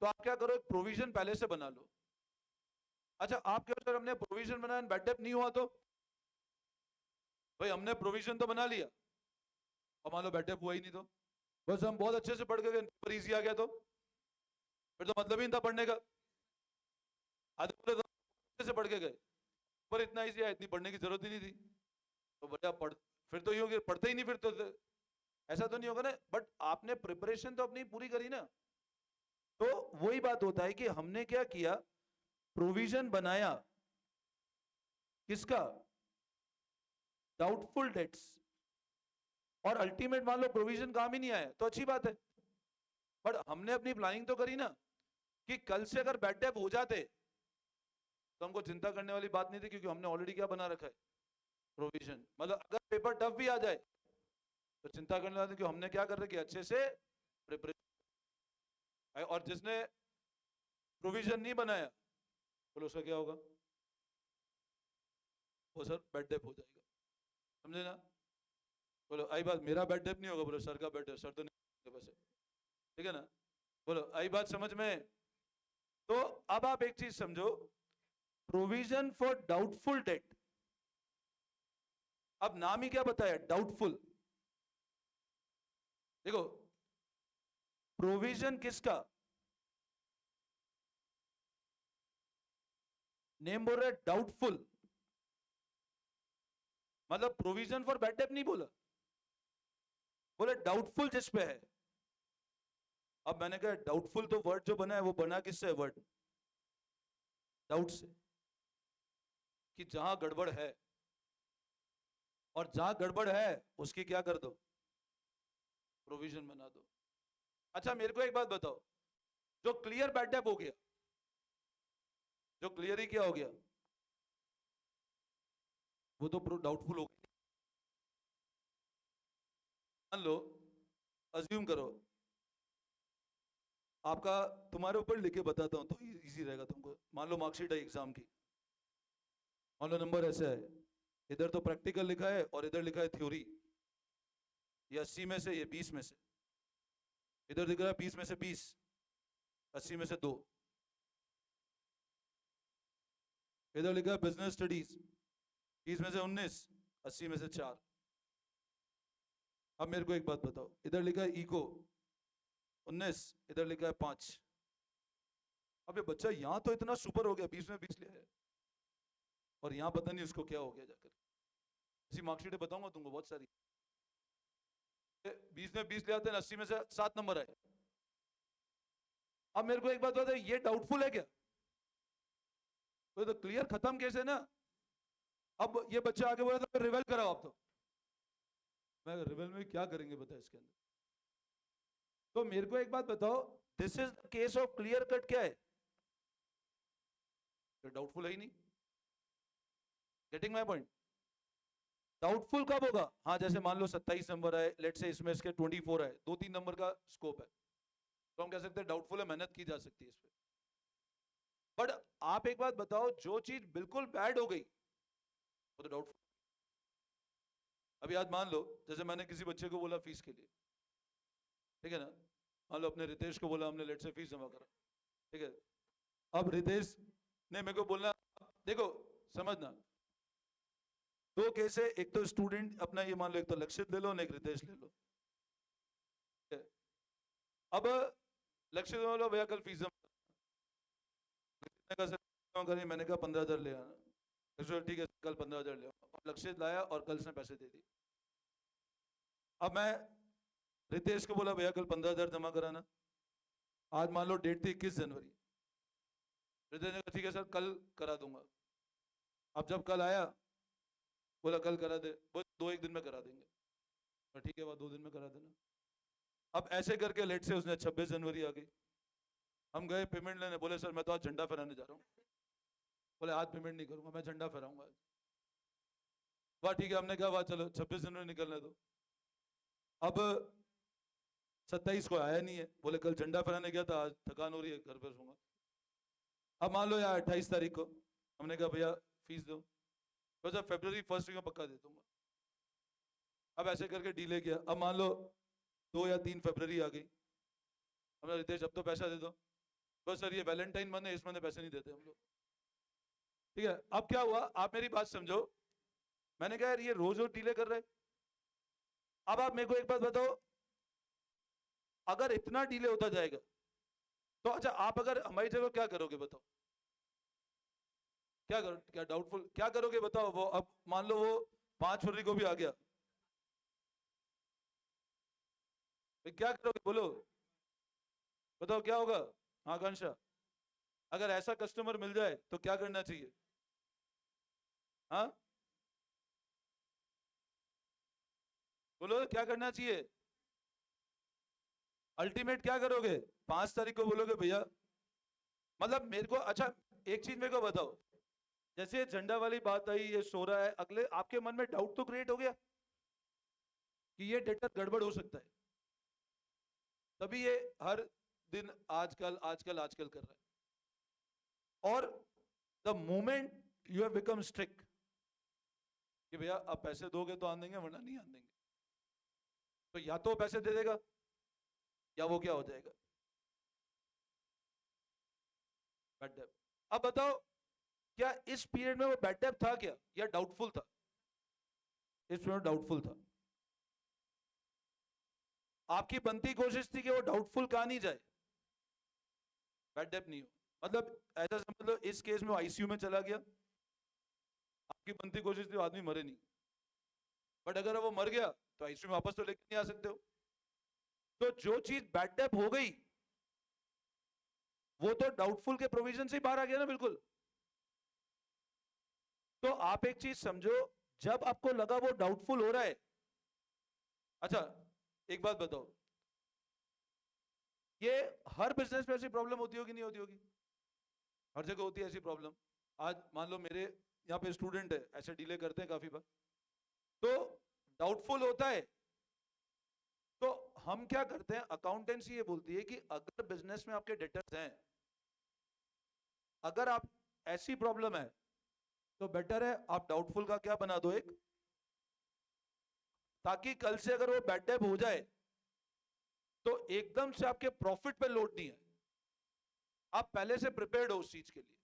तो आप क्या करो, एक प्रोविजन पहले से बना लो। अच्छा आप क्या, सर हमने प्रोविजन बनाया बैड डेब्ट नहीं हुआ, तो भाई हमने प्रोविजन तो बना लिया और मान लो बैड डेब्ट हुआ ही नहीं, तो बस हम बहुत अच्छे से पढ़ के गए, पेपर इजी आ गया, तो फिर तो मतलब ही नहीं था पढ़ने का। आधे पूरे तो अच्छे से पढ़ के गए, पर इतना इजी है, इतनी पढ़ने की जरूरत ही नहीं थी, तो बढ़िया पढ़, फिर तो ये हो गया पढ़ते ही नहीं, फिर तो ऐसा तो नहीं होगा ना, बट आपने प्रिपरेशन तो अपनी पूरी करी ना। तो वही बात होता है कि हमने क्या किया, प्रोविजन बनाया, किसका, डाउटफुल डेट्स, और अल्टीमेट मान लो प्रोविजन काम ही नहीं आया तो अच्छी बात है, बट हमने अपनी प्लानिंग तो करी ना, कि कल से अगर बैड डेप हो जाते तो हमको चिंता करने वाली बात नहीं थी, क्योंकि हमने ऑलरेडी क्या बना रखा है, प्रोविजन। मतलब अगर पेपर टफ भी आ जाए तो चिंता करने वाली, क्योंकि हमने क्या कर रखी है, अच्छे से प्रिपरेशन। और जिसने प्रोविजन नहीं बनाया बोलो उसका क्या होगा, वो सर बैड डेप हो जाएगा, समझे ना। बोलो आई बात, मेरा बैड डेप नहीं होगा, बोलो सर का बैड डेप, सर तो नहीं वैसे, ठीक है ना, बोलो आई बात समझ में। तो अब आप एक चीज समझो, प्रोविजन फॉर डाउटफुल डेट, अब नाम ही क्या बताया, डाउटफुल। देखो प्रोविजन किसका, नेम बोल रहा है डाउटफुल, मतलब प्रोविजन फॉर बैड डेट नहीं बोला, बोले डाउटफुल जिस पे है। अब मैंने कहा डाउटफुल, तो वर्ड जो बना है वो बना किससे, वर्ड डाउट से, कि जहां गड़बड़ है, और जहां गड़बड़ है उसकी क्या कर दो, प्रोविजन बना दो। अच्छा मेरे को एक बात बताओ, जो क्लियर बैड डेप हो गया, जो क्लियर ही क्या हो गया, वो तो डाउटफुल हो गया। मान लो, अज्यूम करो, आपका, तुम्हारे ऊपर लिखे बताता हूं तो इजी रहेगा तुमको। मान लो मार्कशीट है एग्जाम की, मान लो नंबर ऐसे है, इधर तो प्रैक्टिकल लिखा है और इधर लिखा है थ्योरी, ये 80 में से, ये 20 में से, इधर दिख रहा है 20 में से 20, 80 में से 2, इधर लिखा है बिजनेस स्टडीज, 20 में से 19, 80 में से 4। अब मेरे को एक बात बताओ, इधर लिखा है इको 19, इधर लिखा है 5। अब ये बच्चा यहाँ तो इतना सुपर हो गया, 20 में 20 लिया है, और यहाँ पता नहीं उसको क्या हो गया जाकर। इसी मार्कशीट बताऊंगा तुमको बहुत सारी, 20 में 20 ले आते हैं, 80 में से 7 नंबर आए। अब मेरे को एक बात बता, ये डाउटफुल है क्या, तो क्लियर खत्म केस है ना। अब ये बच्चा आगे बोला था रिवेल कराओ आप, तो मैं रिवेल में क्या करेंगे बता इसके अंदर। तो मेरे को एक बात बताओ, this is the case of clear cut, क्या है, डाउटफुल है ही नहीं। गेटिंग माय पॉइंट, डाउटफुल कब होगा, हाँ जैसे मान लो 27 नंबर है, लेट से इसमें इसके 24 है, 2-3 नंबर का स्कोप है, तो हम कह सकते हैं डाउटफुल है, मेहनत की जा सकती है इस पे। बट आप एक बात बताओ, जो चीज बिल्कुल बैड हो गई वो तो डाउटफुल। अभी आज मान लो, जैसे मैंने किसी बच्चे को बोला फीस के लिए, ठीक है ना, मान लो अपने रितेश को बोला हमने, लेट से फीस जमा करा, ठीक है। अब रितेश ने मेरे को बोलना, देखो समझना, दो केस है, एक तो स्टूडेंट अपना ये मान लो, एक तो लक्षित ले लो, एक रितेश ले लो, ठीक है? अब लक्ष्य तो बोलो भैया कल फीस जमा करी, मैंने कहा 15,000 ले आना। ठीक है कल 15,000 ले आओ। लक्ष्य लाया और कल उसने पैसे दे दिए। अब मैं रितेश को बोला भैया कल 15,000 जमा कराना। आज मान लो डेट थी 21 जनवरी। रितेश ने कहा ठीक है सर कल करा दूंगा। अब जब कल आया बोला कल करा दे, वो 2-1 दिन में करा देंगे। ठीक है वह 2 दिन में करा देना। अब ऐसे करके लेट से उसने 26 जनवरी आ गई। हम गए पेमेंट लेने, बोले सर मैं तो आज झंडा फहराने जा रहा हूँ। बोले आज पेमेंट नहीं करूंगा, मैं झंडा फहराऊंगा आज। वाह ठीक है, हमने कहा वाह चलो 26 जनवरी निकलने दो। अब 27 को आया नहीं है, बोले कल झंडा फहराने गया था, आज थकान हो रही है घर पर सोऊंगा। अब मान लो यार 28 तारीख को हमने कहा भैया फीस दो, तो जब फरवरी 1 को पक्का दे दूंगा। अब ऐसे करके डीले किया। अब मान लो 2 या 3 फरवरी आ गई। हमने रितेश अब तो पैसा दे दो। बस सर ये वैलेंटाइन मंथ है, इस महीने पैसे नहीं देते हम लोग। ठीक है अब क्या हुआ आप मेरी बात समझो। मैंने कहा यार ये रोज रोज डीले कर रहे। अब आप मेरे को एक बात बताओ, अगर इतना डीले होता जाएगा तो अच्छा आप अगर हमारी जगह क्या करोगे बताओ? क्या करो, क्या डाउटफुल क्या करोगे बताओ? वो अब मान लो वो 5 फरवरी को भी आ गया, क्या करोगे बोलो? बताओ क्या होगा? हाँ आकांक्षा, अगर ऐसा कस्टमर मिल जाए तो क्या करना चाहिए? हाँ बोलो क्या करना चाहिए? अल्टीमेट क्या करोगे? 5 तारीख को बोलोगे भैया, मतलब मेरे को अच्छा एक चीज मेरे को बताओ, जैसे ये झंडा वाली बात आई, ये सो रहा है, अगले आपके मन में डाउट तो क्रिएट हो गया कि ये डेटा गड़बड़ हो सकता है, तभी ये हर दिन आजकल आजकल आजकल कर रहा है। और the moment you have become strict कि भैया अब पैसे दोगे तो आन देंगे वरना नहीं आन देंगे, तो या तो पैसे दे देगा या वो क्या हो जाएगा, बैड डेब्ट। अब बताओ क्या इस पीरियड में वो बैड डेब्ट था क्या या डाउटफुल था? इस पीरियड डाउटफुल था। आपकी बनती कोशिश थी कि वो डाउटफुल कहा नहीं जाए, बैड डेब्ट नहीं हो। मतलब ऐसा समझ लो इस केस में आईसीयू में चला गया, आपकी बनती कोशिश थी आदमी मरे नहीं, बट अगर वो मर गया तो आईसीयू में वापस तो लेके नहीं आ सकते हो। तो जो चीज बैड डेब्ट हो गई वो तो डाउटफुल के प्रोविजन से ही बाहर आ गया ना बिल्कुल। तो आप एक चीज समझो, जब आपको लगा वो डाउटफुल हो रहा है, अच्छा एक बात बताओ, ये हर बिजनेस में ऐसी प्रॉब्लम होती होगी नहीं होती होगी? हर जगह होती है ऐसी प्रॉब्लम। आज मान लो मेरे यहाँ पे स्टूडेंट है, ऐसे डिले करते हैं काफी बार, तो डाउटफुल होता है, तो हम क्या करते हैं, अकाउंटेंसी ये बोलती है कि अगर बिजनेस में आपके डेटर्स हैं, अगर आप ऐसी प्रॉब्लम है तो बेटर है आप डाउटफुल का क्या बना दो एक, ताकि कल से अगर वो बैड डेट हो जाए तो एकदम से आपके प्रॉफिट पे लोड नहीं है, आप पहले से प्रिपेयर्ड हो उस चीज के लिए।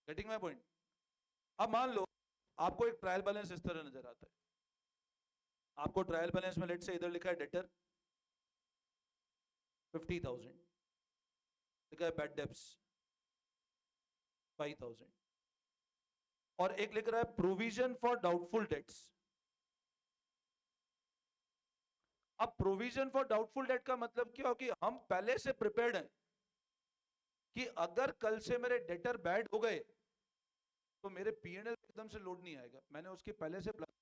Getting my point? अब मान लो आपको एक ट्रायल बैलेंस इस तरह नजर आता है, आपको ट्रायल बैलेंस में लेट से इधर लिखा है डेटर 50,000, लिखा है बैड डेब्ट्स 5,000, और एक लिख रहा है प्रोविजन फॉर डाउटफुल डेट्स। अब प्रोविजन फॉर डाउटफुल डेट का मतलब क्या हो कि हम पहले से प्रिपेयर्ड हैं कि अगर कल से मेरे डेटर बैड हो गए तो मेरे पीएनएल एकदम से लोड नहीं आएगा, मैंने उसके पहले से प्लान।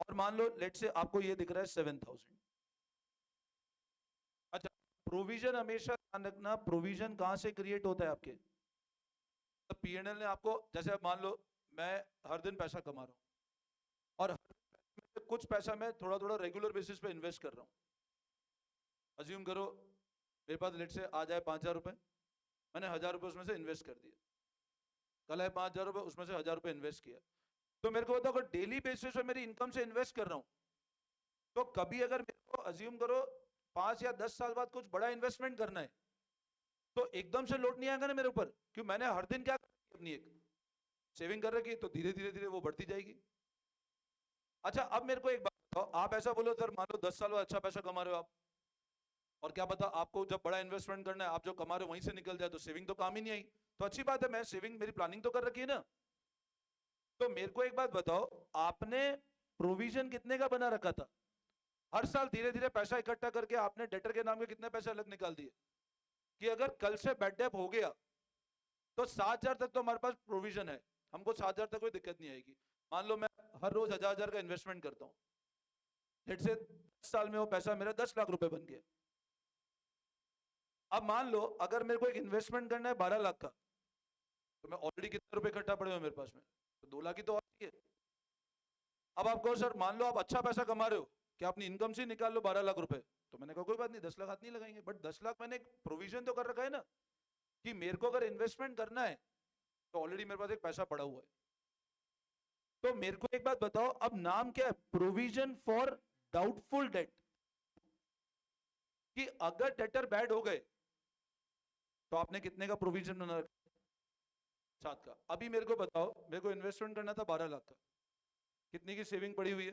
और मान लो लेट से आपको ये दिख रहा है 7,000। अच्छा प्रोविजन हमेशा ध्यान रखना, प्रोविजन कहां से क्रिएट होता है आपके? तो पीएनएल ने आपको, जैसे आप मान लो मैं हर दिन पैसा कमा रहा हूं और कुछ पैसा मैं थोड़ा थोड़ा रेगुलर बेसिस पे इन्वेस्ट कर रहा हूं। अज्यूम करो मेरे पास लेट से आ जाए 5,000 रुपए, मैंने 1,000 रुपए उसमें से इन्वेस्ट कर दिए, कल है 5,000 रुपए, उसमें से 1,000 रुपए इन्वेस्ट किया। तो मेरे को बताओ अगर डेली बेसिस पे मेरी इनकम से इन्वेस्ट कर रहा हूं, तो कभी अगर मेरे को अज्यूम करो 5 या 10 साल बाद कुछ बड़ा इन्वेस्टमेंट करना है, तो एकदम से लोड नहीं आएगा ना मेरे ऊपर, क्यों मैंने हर दिन क्या अपनी एक सेविंग कर रखी, तो धीरे धीरे धीरे वो बढ़ती जाएगी। अच्छा अब मेरे को एक बात तो आप ऐसा बोलो सर, मान लो 10 साल बाद अच्छा पैसा कमा रहे हो आप, और क्या पता आपको जब बड़ा इन्वेस्टमेंट करना है, आप जो कमा रहे हो वहीं से निकल जाए, तो सेविंग तो काम ही नहीं आई। तो अच्छी बात है, मैं सेविंग मेरी प्लानिंग तो कर रखी है ना। तो मेरे को एक बात बताओ, आपने प्रोविजन कितने का बना रखा था? हर साल धीरे धीरे पैसा इकट्ठा करके आपने डेटर के नाम के कितने पैसे अलग निकाल दिए कि अगर कल से बैड डेप हो गया तो 7,000 तक तो हमारे पास प्रोविजन है, हमको 7,000 तक कोई दिक्कत नहीं आएगी। मान लो मैं हर रोज 1,000 का इन्वेस्टमेंट करता हूँ, लेट से 10 साल में वो पैसा मेरा 10 लाख रुपए बन गया। अब मान लो अगर मेरे को एक इन्वेस्टमेंट करना है 12 लाख का, तो मैं ऑलरेडी कितने रुपए इकट्ठा पड़े हुए मेरे पास में, तो 2 लाख ही तो और है। अब आप कहो सर मान लो आप अच्छा पैसा कमा रहे हो, क्या अपनी इनकम से निकाल लो 12 लाख रुपए, तो मैंने कहा कोई बात नहीं, 10 लाख हाथ नहीं लगाएंगे, बट 10 लाख मैंने एक प्रोविजन तो कर रखा है ना कि मेरे को अगर इन्वेस्टमेंट करना है तो ऑलरेडी मेरे पास एक पैसा पड़ा हुआ है। तो मेरे को एक बात बताओ, अब नाम क्या है? Provision for doubtful debt. कि अगर डेटर बैड हो गए तो आपने कितने का प्रोविजन बना रखा? 7 का। अभी मेरे को बताओ, मेरे को इन्वेस्टमेंट करना था 12 लाख का, कितनी की सेविंग पड़ी हुई है?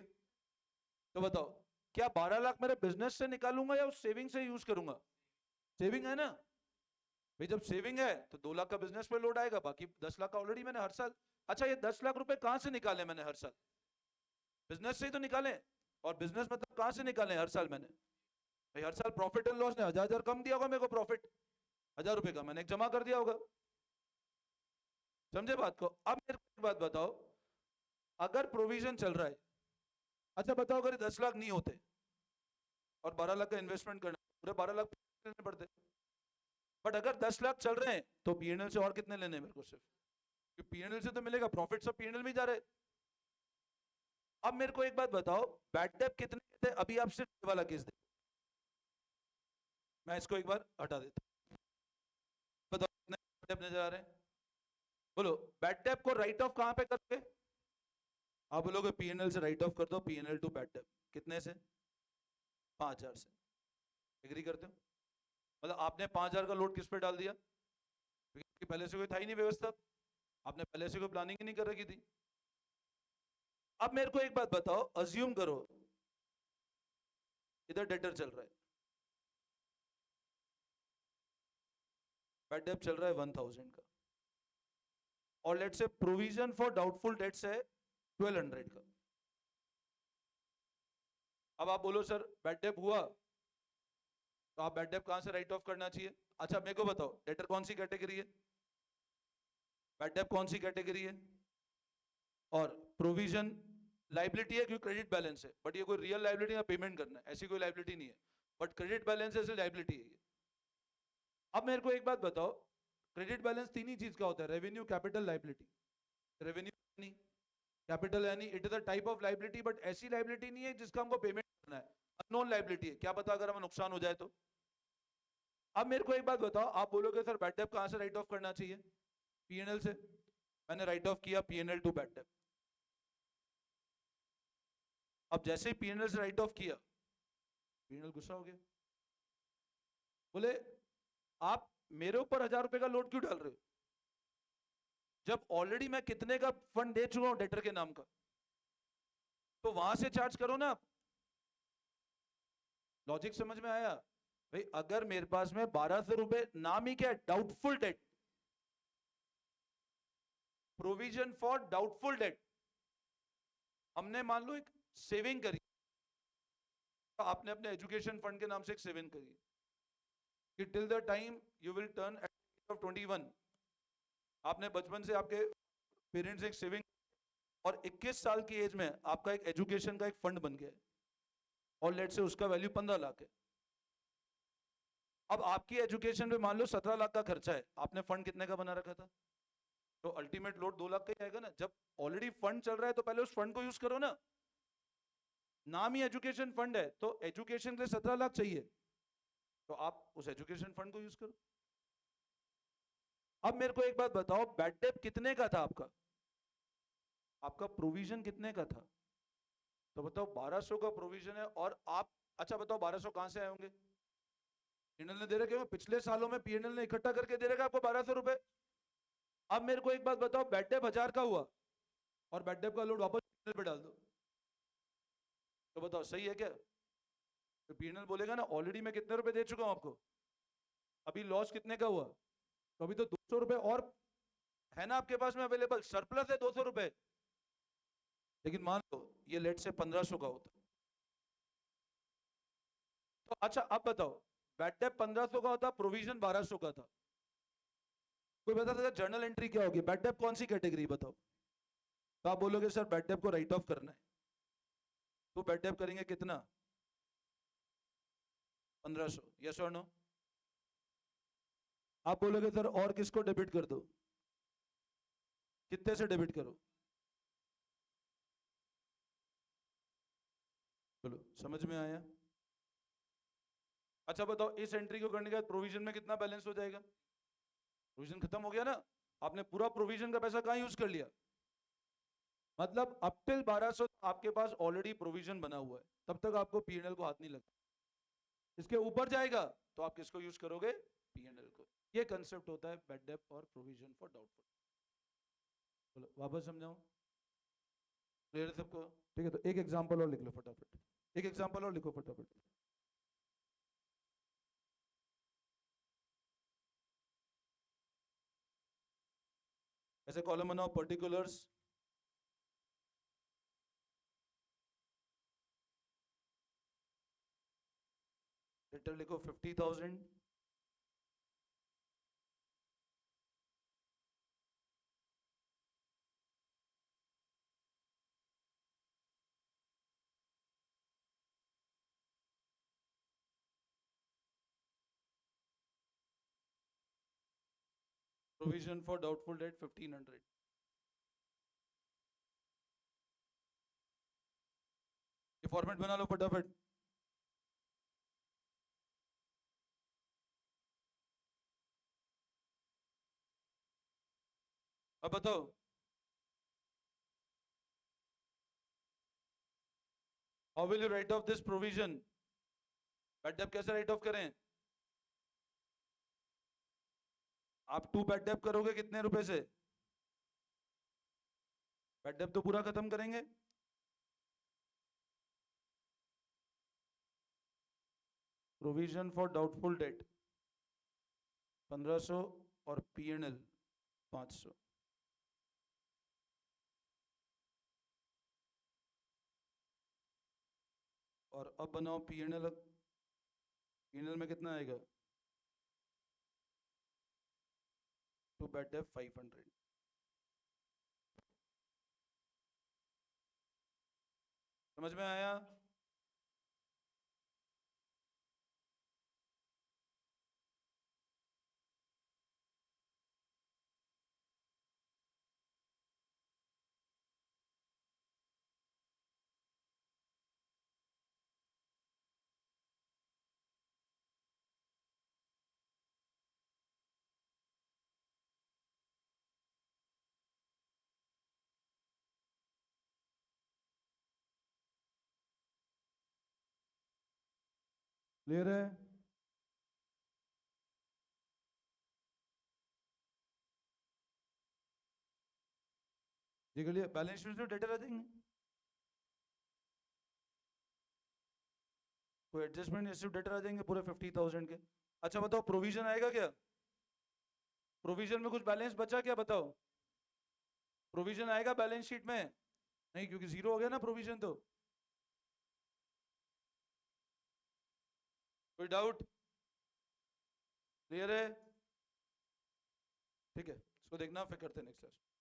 तो बताओ, क्या 12 लाख मेरे बिजनेस से निकालूंगा या उस सेविंग से यूज करूंगा? सेविंग है ना भाई, जब सेविंग है तो 2 लाख का बिजनेस पे लोड आएगा, बाकी 10 लाख का ऑलरेडी मैंने हर साल। अच्छा, ये 10 लाख रुपए कहां से निकाले मैंने हर साल? बिजनेस से ही तो निकाले। और बिजनेस मतलब कहां से निकाले हर साल मैंने? भाई हर साल प्रॉफिट एंड लॉस ने 1,000 कम दिया होगा मेरे को, प्रॉफिट 1,000 रुपए का मैंने एक जमा कर दिया होगा। समझे बात को? अब मेरे को एक बात बताओ, अगर प्रोविजन चल रहा है, अच्छा बताओ अगर 10 लाख नहीं होते और 12 लाख का इन्वेस्टमेंट करना, पूरे 12 लाख लेने पड़ते। बट अगर 10 लाख चल रहे हैं तो पीएनएल से और कितने लेने हैं मेरे को? सिर्फ पीएनएल से तो मिलेगा, प्रॉफिट सब पीएनएल में जा रहे। अब मेरे को एक बात बताओ, बैड डेट कितने थे? अभी आप सिर्फ वाला केस देखो, मैं इसको एक बार हटा देता हूं, बताओ कितने बैड डेट नजर आ रहे हैं? बोलो, बैड डेट को राइट ऑफ कहां पे करोगे? आप बोलोगे पीएनएल से राइट ऑफ कर दो, पीएनएल टू बैड डेट कितने से? 5,000 से। एग्री करते हो? मतलब आपने 5,000 का लोड किस पे डाल दिया? क्योंकि पहले से कोई था ही नहीं व्यवस्था, आपने पहले से कोई प्लानिंग ही नहीं कर रखी थी। अब मेरे को एक बात बताओ, अज्यूम करो इधर डेटर चल रहा है, बैड डेट चल रहा है 1,000 का, और लेट से प्रोविजन फॉर डाउटफुल डेट्स है 1,200 का। अब आप बोलो सर बैड डेट हुआ, तो आप बैड डेट कहां से राइट ऑफ करना चाहिए? अच्छा मेरे को बताओ, डेटर कौन सी कैटेगरी है? बैड डेट कौन सी कैटेगरी है? और प्रोविजन लाइबिलिटी है, क्योंकि क्रेडिट बैलेंस है, बट ये कोई रियल लाइबिलिटी या पेमेंट करना है ऐसी कोई लाइबिलिटी नहीं है, बट क्रेडिट बैलेंस ऐसे लाइबिलिटी है ये। अब मेरे को एक बात बताओ, क्रेडिट बैलेंस तीन ही चीज का होता है, रेवेन्यू, कैपिटल, लाइबिलिटी। रेवेन्यू यानी कैपिटल यानी it is a type of liability, but ऐसी लाइबिलिटी नहीं है जिसका हमको पेमेंट करना है, अननोन लाइबिलिटी है, क्या पता अगर हमें नुकसान हो जाए तो। अब मेरे को एक बात बताओ, आप बोलोगे सर बैड डेट कहां से राइट ऑफ करना चाहिए? पीएनएल से। मैंने राइट ऑफ किया पीएनएल टू बैड डेट। अब जैसे ही पीएनएल से राइट ऑफ किया, पीएनएल गुस्सा हो गया, बोले आप मेरे ऊपर 1,000 रुपए का लोड क्यों डाल रहे हो, जब ऑलरेडी मैं कितने का फंड दे चुका हूं डेटर के नाम का, तो वहां से चार्ज करो ना आप। लॉजिक समझ में आया? भाई अगर मेरे पास में 1,200 रुपए, नाम ही क्या है, doubtful debt, provision for doubtful debt, हमने मान लो एक सेविंग करी, तो आपने अपने एजुकेशन फंड के नाम से एक सेविंग करी कि till the time you will turn eight of 21, आपने बचपन से आपके पेरेंट्स एक सेविंग, और 21 साल की एज में आपका एक एजुकेशन का एक फंड बन गया है, और लेट से उसका वैल्यू 15 लाख है। अब आपकी एजुकेशन पे मान लो 17 लाख का खर्चा है, आपने फंड कितने का बना रखा था? तो अल्टीमेट लोड 2 लाख का ही आएगा ना। जब ऑलरेडी फंड चल रहा है तो पहले उस फंड को यूज करो ना, नाम ही एजुकेशन फंड है, तो एजुकेशन के लिए 17 लाख चाहिए, तो आप उस एजुकेशन फंड को यूज करो। अब मेरे को एक बात बताओ, बैड डेट कितने का था आपका? आपका प्रोविजन कितने का था? तो बताओ 1,200 का प्रोविजन है, और आप, अच्छा बताओ 1,200 कहां से आए होंगे? पीएनएल ने दे रखे हो, पिछले सालों में पीएनएल ने इकट्ठा करके दे रखा आपको 1,200 रुपए। अब मेरे को एक बात बताओ, बैड डेट 1,000 का हुआ और बैड डेट का लोड वापस पीएनएल पे डाल दो, तो बताओ सही है क्या? तो पीएनएल बोलेगा ना ऑलरेडी मैं कितने रुपए दे चुका हूं आपको, अभी लॉस कितने का हुआ, तो अभी तो 200 रुपए और है ना आपके पास में अवेलेबल, सरप्लस है 200 रुपए। लेकिन मान लो ये लेट से 1500 का होता, तो अच्छा अब बताओ, बैड डेट 1500 का होता, प्रोविजन 1200 का था, कोई बता सकता जर्नल एंट्री क्या होगी, बैड डेट कौन सी कैटेगरी बताओ? तो आप बोलोगे सर बैड डेट को राइट ऑफ करना है, तो बैड डेट करेंगे कितना, 1500, यस और नो? आप बोलोगे सर और किसको डेबिट कर दो, कितने से डेबिट करो? बोलो समझ में आया? अच्छा बताओ इस एंट्री को करने के बाद प्रोविजन में कितना बैलेंस हो जाएगा, प्रोविजन खत्म हो गया ना, आपने पूरा प्रोविजन का पैसा कहाँ यूज कर लिया, मतलब अप टिल 1200 आपके पास ऑलरेडी प्रोविजन बना हुआ है, तब तक आपको पीएनएल को हाथ नहीं लगता। इसके ऊपर जाएगा तो आप किसको यूज करोगे, पीएनएल को। ये कंसेप्ट होता है बैड डेट और प्रोविजन फॉर डाउटफुल। बोलो वापस समझाऊं, क्लियर है सबको? ठीक है, तो एक एग्जांपल और लिख लो फटाफट, एक एग्जांपल और लिखो फटाफट। ऐसे कॉलम बनाओ, पर्टिकुलर्स, लेटर लिखो 50,000, प्रोविजन फॉर डाउटफुल डेट 1500। ये फॉर्मेट बना लो फटाफट। अब बताओ how will you right of this provision, bad debt कैसे राइट ऑफ करें? आप टू बैड डेट करोगे कितने रुपए से, बैड डेट तो पूरा खत्म करेंगे, प्रोविजन फॉर डाउटफुल डेट 1500 और पीएनएल 500। और अब बनाओ पीएनएल, पीएनएल में कितना आएगा, टू बैड डेट 500। समझ में आया? क्लियर है? देख लिया, बैलेंस शीट में डेटा रह देंगे, कोई एडजस्टमेंट या सिर्फ डेटा रह देंगे पूरे 50,000 के। अच्छा बताओ प्रोविजन आएगा क्या, प्रोविजन में कुछ बैलेंस बचा क्या बताओ, प्रोविजन आएगा बैलेंस शीट में? नहीं, क्योंकि जीरो हो गया ना प्रोविजन तो। कोई डाउट? क्लियर है? ठीक है, इसको देखना फिर करते हैं नेक्स्ट क्लास।